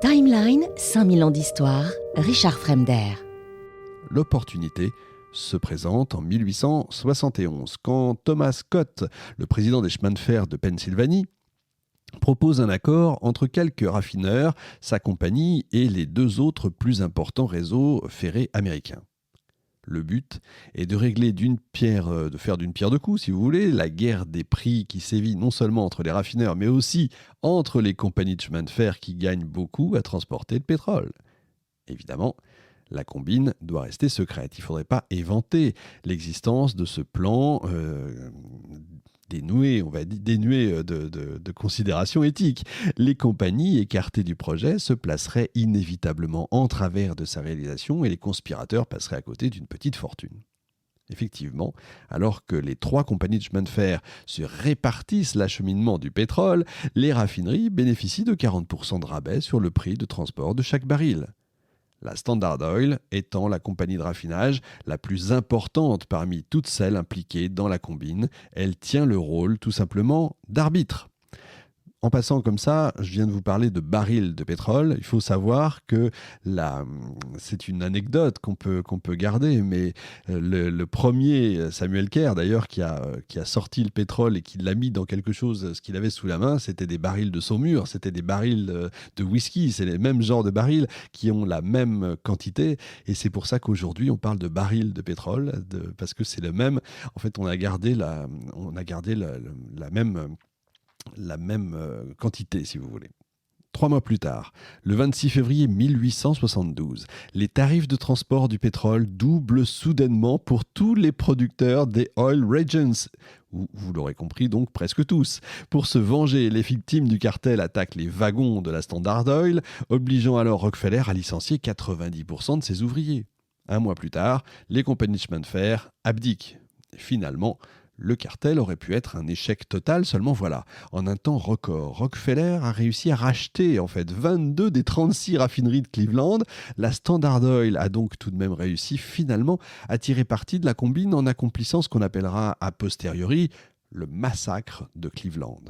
Timeline, 5000 ans d'histoire, Richard Fremder. L'opportunité se présente en 1871, quand Thomas Scott, le président des chemins de fer de Pennsylvanie, propose un accord entre quelques raffineurs, sa compagnie et les deux autres plus importants réseaux ferrés américains. Le but est de régler de faire d'une pierre deux coups, si vous voulez, la guerre des prix qui sévit non seulement entre les raffineurs, mais aussi entre les compagnies de chemin de fer qui gagnent beaucoup à transporter le pétrole. Évidemment, la combine doit rester secrète. Il ne faudrait pas éventer l'existence de ce plan dénué de considérations éthiques. Les compagnies écartées du projet se placeraient inévitablement en travers de sa réalisation et les conspirateurs passeraient à côté d'une petite fortune. Effectivement, alors que les trois compagnies de chemin de fer se répartissent l'acheminement du pétrole, les raffineries bénéficient de 40% de rabais sur le prix de transport de chaque baril. La Standard Oil étant la compagnie de raffinage la plus importante parmi toutes celles impliquées dans la combine, elle tient le rôle tout simplement d'arbitre. En passant comme ça, je viens de vous parler de barils de pétrole. Il faut savoir que c'est une anecdote qu'on peut garder, mais le premier, Samuel Kerr d'ailleurs, qui a sorti le pétrole et qui l'a mis dans quelque chose, ce qu'il avait sous la main, c'était des barils de saumure, c'était des barils de whisky. C'est les mêmes genres de barils qui ont la même quantité. Et c'est pour ça qu'aujourd'hui, on parle de barils de pétrole, parce que c'est le même. En fait, on a gardé la même quantité, si vous voulez. 3 mois plus tard, le 26 février 1872, les tarifs de transport du pétrole doublent soudainement pour tous les producteurs des oil regions. Vous l'aurez compris donc presque tous. Pour se venger, les victimes du cartel attaquent les wagons de la Standard Oil, obligeant alors Rockefeller à licencier 90% de ses ouvriers. 1 mois plus tard, les compagnies de chemin de fer abdiquent. Et finalement, le cartel aurait pu être un échec total, seulement voilà, en un temps record, Rockefeller a réussi à racheter 22 des 36 raffineries de Cleveland. La Standard Oil a donc tout de même réussi finalement à tirer parti de la combine en accomplissant ce qu'on appellera a posteriori le massacre de Cleveland.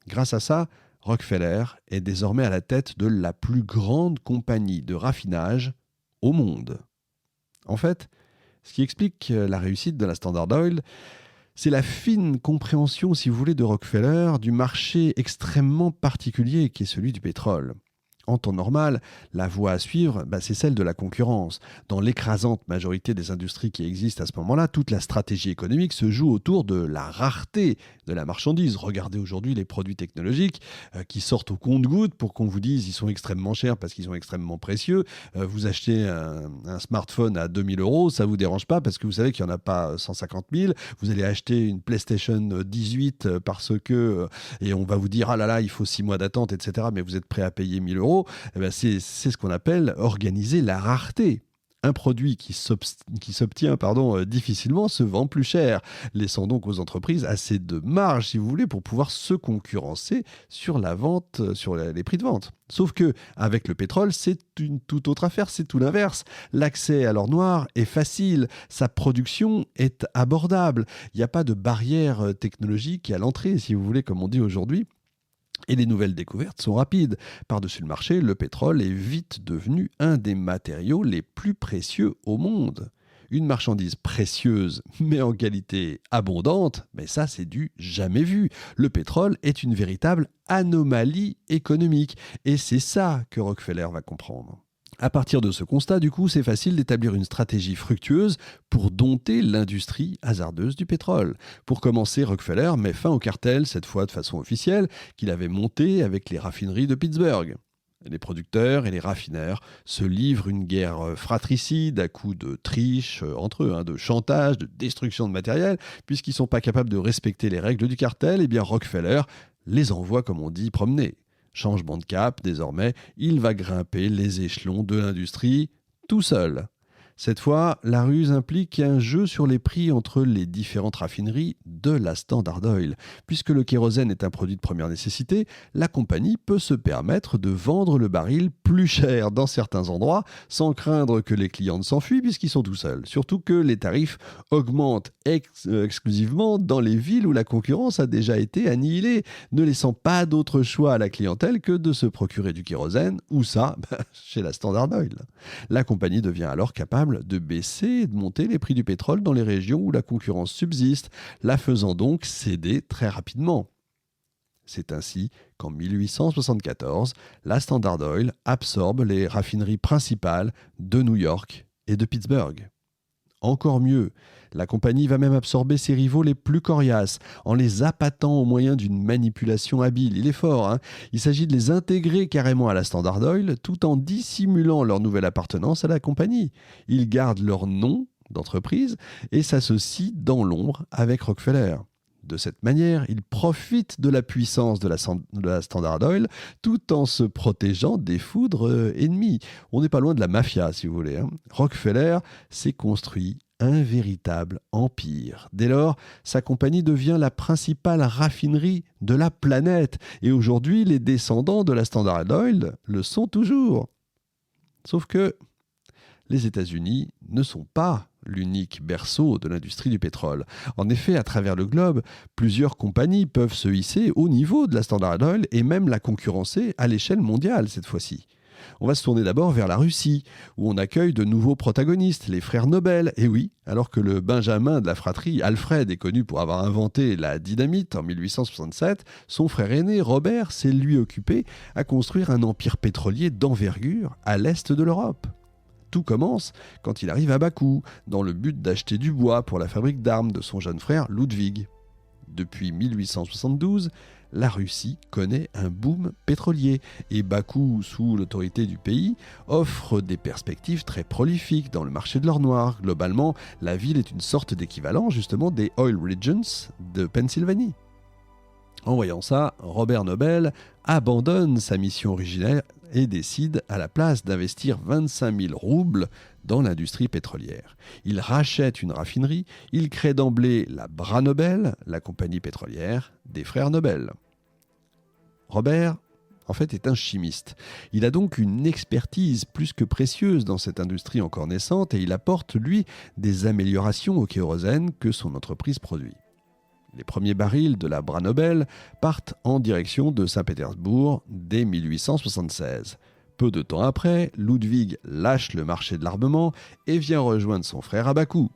Grâce à ça, Rockefeller est désormais à la tête de la plus grande compagnie de raffinage au monde. En fait, ce qui explique la réussite de la Standard Oil, c'est la fine compréhension, si vous voulez, de Rockefeller du marché extrêmement particulier qui est celui du pétrole. En temps normal, la voie à suivre, c'est celle de la concurrence. Dans l'écrasante majorité des industries qui existent à ce moment-là, toute la stratégie économique se joue autour de la rareté de la marchandise. Regardez aujourd'hui les produits technologiques qui sortent au compte-gouttes pour qu'on vous dise qu'ils sont extrêmement chers parce qu'ils sont extrêmement précieux. Vous achetez un smartphone à 2000 €, ça ne vous dérange pas parce que vous savez qu'il n'y en a pas 150 000. Vous allez acheter une PlayStation 18 parce que... et on va vous dire, ah là là, il faut 6 mois d'attente, etc. Mais vous êtes prêt à payer 1000 €. C'est ce qu'on appelle organiser la rareté. Un produit qui s'obtient difficilement se vend plus cher, laissant donc aux entreprises assez de marge, si vous voulez, pour pouvoir se concurrencer sur la vente, sur les prix de vente. Sauf que avec le pétrole, c'est une toute autre affaire, c'est tout l'inverse. L'accès à l'or noir est facile, sa production est abordable. Il n'y a pas de barrière technologique à l'entrée, si vous voulez, comme on dit aujourd'hui. Et les nouvelles découvertes sont rapides. Par-dessus le marché, le pétrole est vite devenu un des matériaux les plus précieux au monde. Une marchandise précieuse, mais en qualité abondante, mais ça c'est du jamais vu. Le pétrole est une véritable anomalie économique. Et c'est ça que Rockefeller va comprendre. À partir de ce constat, du coup, c'est facile d'établir une stratégie fructueuse pour dompter l'industrie hasardeuse du pétrole. Pour commencer, Rockefeller met fin au cartel, cette fois de façon officielle, qu'il avait monté avec les raffineries de Pittsburgh. Les producteurs et les raffineurs se livrent une guerre fratricide à coups de triche entre eux, de chantage, de destruction de matériel. Puisqu'ils ne sont pas capables de respecter les règles du cartel, eh bien Rockefeller les envoie, comme on dit, promener. Changement de cap, désormais, il va grimper les échelons de l'industrie tout seul. Cette fois, la ruse implique un jeu sur les prix entre les différentes raffineries de la Standard Oil. Puisque le kérosène est un produit de première nécessité, la compagnie peut se permettre de vendre le baril plus cher dans certains endroits, sans craindre que les clients ne s'enfuient puisqu'ils sont tout seuls. Surtout que les tarifs augmentent exclusivement dans les villes où la concurrence a déjà été annihilée, ne laissant pas d'autre choix à la clientèle que de se procurer du kérosène, ou ça, chez la Standard Oil. La compagnie devient alors capable de baisser et de monter les prix du pétrole dans les régions où la concurrence subsiste, la faisant donc céder très rapidement. C'est ainsi qu'en 1874, la Standard Oil absorbe les raffineries principales de New York et de Pittsburgh. Encore mieux, la compagnie va même absorber ses rivaux les plus coriaces en les appâtant au moyen d'une manipulation habile. Il est fort, hein. Il s'agit de les intégrer carrément à la Standard Oil tout en dissimulant leur nouvelle appartenance à la compagnie. Ils gardent leur nom d'entreprise et s'associent dans l'ombre avec Rockefeller. De cette manière, ils profitent de la puissance de la Standard Oil tout en se protégeant des foudres ennemies. On n'est pas loin de la mafia, si vous voulez, hein. Rockefeller s'est construit un véritable empire. Dès lors, sa compagnie devient la principale raffinerie de la planète. Et aujourd'hui, les descendants de la Standard Oil le sont toujours. Sauf que les États-Unis ne sont pas l'unique berceau de l'industrie du pétrole. En effet, à travers le globe, plusieurs compagnies peuvent se hisser au niveau de la Standard Oil et même la concurrencer à l'échelle mondiale cette fois-ci. On va se tourner d'abord vers la Russie, où on accueille de nouveaux protagonistes, les frères Nobel. Et oui, alors que le Benjamin de la fratrie, Alfred, est connu pour avoir inventé la dynamite en 1867, son frère aîné, Robert, s'est lui occupé à construire un empire pétrolier d'envergure à l'est de l'Europe. Tout commence quand il arrive à Bakou, dans le but d'acheter du bois pour la fabrique d'armes de son jeune frère Ludwig. Depuis 1872, la Russie connaît un boom pétrolier et Bakou, sous l'autorité du pays, offre des perspectives très prolifiques dans le marché de l'or noir. Globalement, la ville est une sorte d'équivalent justement des Oil Regions de Pennsylvanie. En voyant ça, Robert Nobel abandonne sa mission originelle et décide à la place d'investir 25 000 roubles dans l'industrie pétrolière. Il rachète une raffinerie, il crée d'emblée la Bras Nobel, la compagnie pétrolière des frères Nobel. Robert, en fait, est un chimiste. Il a donc une expertise plus que précieuse dans cette industrie encore naissante et il apporte, lui, des améliorations au kérosène que son entreprise produit. Les premiers barils de la Bras Nobel partent en direction de Saint-Pétersbourg dès 1876. Peu de temps après, Ludwig lâche le marché de l'armement et vient rejoindre son frère à Bakou.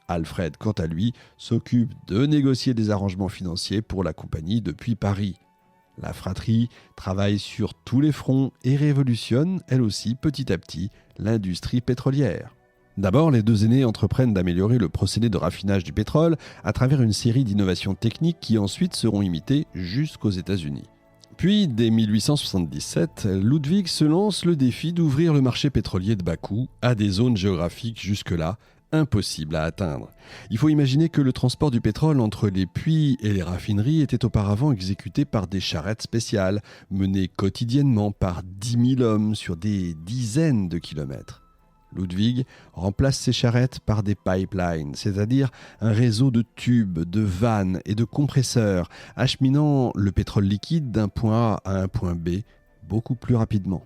Alfred, quant à lui, s'occupe de négocier des arrangements financiers pour la compagnie depuis Paris. La fratrie travaille sur tous les fronts et révolutionne, elle aussi, petit à petit, l'industrie pétrolière. D'abord, les deux aînés entreprennent d'améliorer le procédé de raffinage du pétrole à travers une série d'innovations techniques qui ensuite seront imitées jusqu'aux États-Unis. Puis, dès 1877, Ludwig se lance le défi d'ouvrir le marché pétrolier de Bakou à des zones géographiques jusque-là impossibles à atteindre. Il faut imaginer que le transport du pétrole entre les puits et les raffineries était auparavant exécuté par des charrettes spéciales, menées quotidiennement par 10 000 hommes sur des dizaines de kilomètres. Ludwig remplace ces charrettes par des pipelines, c'est-à-dire un réseau de tubes, de vannes et de compresseurs, acheminant le pétrole liquide d'un point A à un point B beaucoup plus rapidement.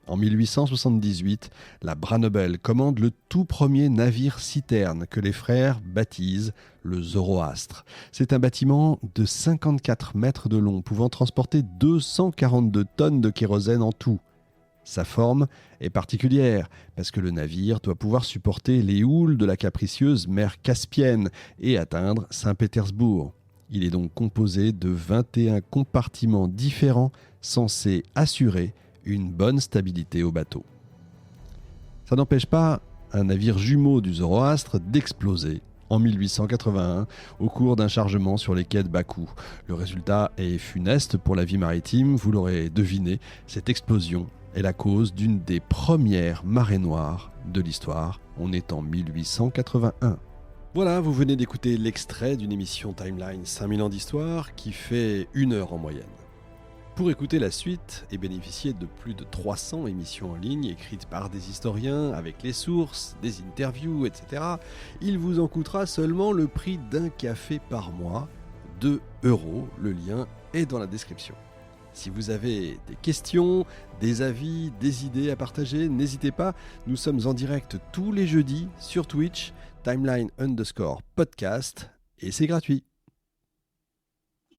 En 1878, la Bras Nobel commande le tout premier navire-citerne que les frères baptisent le Zoroastre. C'est un bâtiment de 54 mètres de long, pouvant transporter 242 tonnes de kérosène en tout. Sa forme est particulière, parce que le navire doit pouvoir supporter les houles de la capricieuse mer Caspienne et atteindre Saint-Pétersbourg. Il est donc composé de 21 compartiments différents censés assurer une bonne stabilité au bateau. Ça n'empêche pas un navire jumeau du Zoroastre d'exploser en 1881 au cours d'un chargement sur les quais de Bakou. Le résultat est funeste pour la vie maritime, vous l'aurez deviné, cette explosion est la cause d'une des premières marées noires de l'histoire. On est en 1881. Voilà, vous venez d'écouter l'extrait d'une émission Timeline 5000 ans d'histoire qui fait 1 heure en moyenne. Pour écouter la suite et bénéficier de plus de 300 émissions en ligne écrites par des historiens avec les sources, des interviews, etc., il vous en coûtera seulement le prix d'un café par mois, 2 €. Le lien est dans la description. Si vous avez des questions, des avis, des idées à partager, n'hésitez pas. Nous sommes en direct tous les jeudis sur Twitch, timeline_podcast, et c'est gratuit.